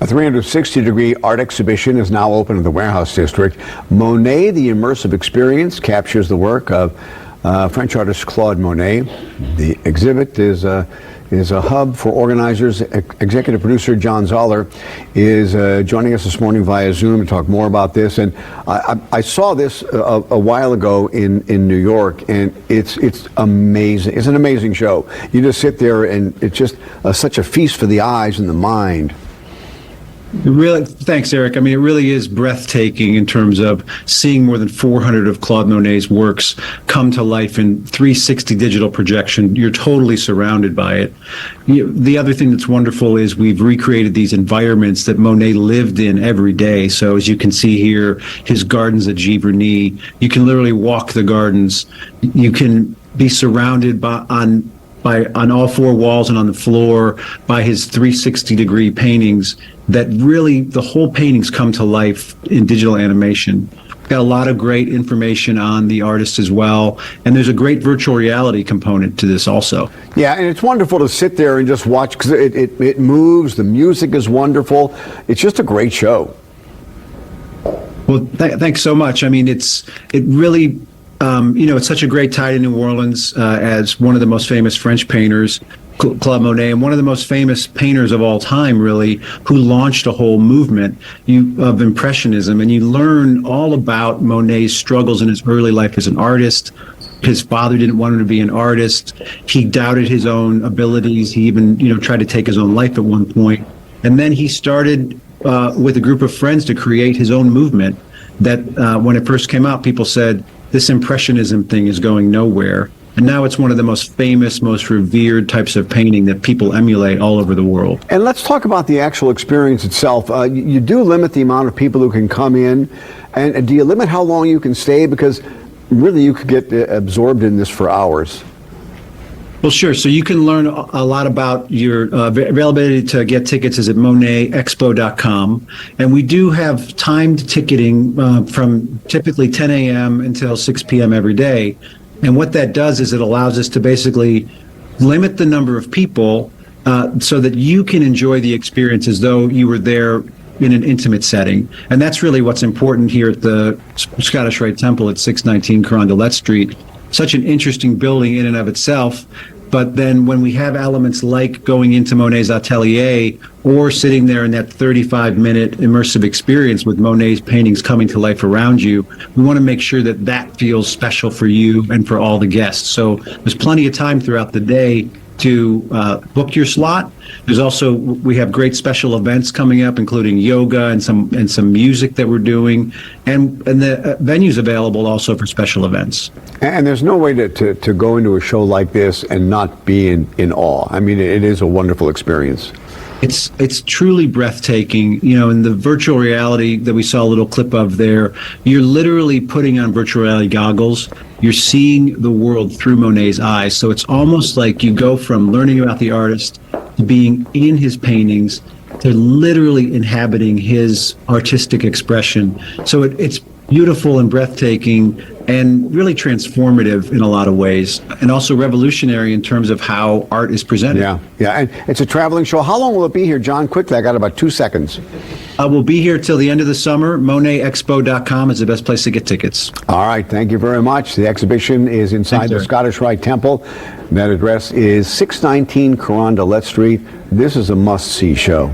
A 360-degree art exhibition is now open in the Warehouse District. Monet, the Immersive Experience, captures the work of French artist Claude Monet. The exhibit is a hub for organizers. Executive producer John Zoller is joining us this morning via Zoom to talk more about this. And I saw this a while ago in New York, and it's amazing. It's an amazing show. You just sit there, and it's just such a feast for the eyes and the mind. Really, thanks, Eric. I mean, it really is breathtaking in terms of seeing more than 400 of Claude Monet's works come to life in 360 digital projection. You're totally surrounded by it. The other thing that's wonderful is we've recreated these environments that Monet lived in every day. So as you can see here, his gardens at Giverny, you can literally walk the gardens. You can be surrounded by on all four walls and on the floor by his 360-degree paintings that really, the whole paintings come to life in digital animation. Got a lot of great information on the artist as well, and there's a great virtual reality component to this also. Yeah, and it's wonderful to sit there and just watch because it moves, the music is wonderful. It's just a great show. Well, thanks so much. I mean, it really... it's such a great tie to New Orleans as one of the most famous French painters, Claude Monet, and one of the most famous painters of all time, really, who launched a whole movement of Impressionism. And you learn all about Monet's struggles in his early life as an artist. His father didn't want him to be an artist. He doubted his own abilities. He even, tried to take his own life at one point. And then he started with a group of friends to create his own movement that when it first came out, people said, this Impressionism thing is going nowhere. And now it's one of the most famous, most revered types of painting that people emulate all over the world. And let's talk about the actual experience itself. You do limit the amount of people who can come in. And do you limit how long you can stay? Because really you could get absorbed in this for hours. Well, sure. So you can learn a lot about your availability to get tickets is at monetexpo.com. And we do have timed ticketing from typically 10 a.m. until 6 p.m. every day. And what that does is it allows us to basically limit the number of people so that you can enjoy the experience as though you were there in an intimate setting. And that's really what's important here at the Scottish Rite Temple at 619 Carondelet Street. Such an interesting building in and of itself. But then when we have elements like going into Monet's atelier or sitting there in that 35-minute immersive experience with Monet's paintings coming to life around you, we want to make sure that that feels special for you and for all the guests. So there's plenty of time throughout the day to book your slot. There's also, we have great special events coming up, including yoga and some music that we're doing, and the venue's available also for special events. And there's no way to go into a show like this and not be in awe. I mean, it is a wonderful experience. It's truly breathtaking. In the virtual reality that we saw a little clip of there, you're literally putting on virtual reality goggles. You're seeing the world through Monet's eyes. So it's almost like you go from learning about the artist to being in his paintings to literally inhabiting his artistic expression. So it's beautiful and breathtaking and really transformative in a lot of ways, and also revolutionary in terms of how art is presented. Yeah, and it's a traveling show. How long will it be here, John? Quickly, I got about 2 seconds. We'll be here till the end of the summer. MonetExpo.com is the best place to get tickets. All right, thank you very much. The exhibition is inside the Scottish Rite Temple. That address is 619 Carondelet Street. This is a must-see show.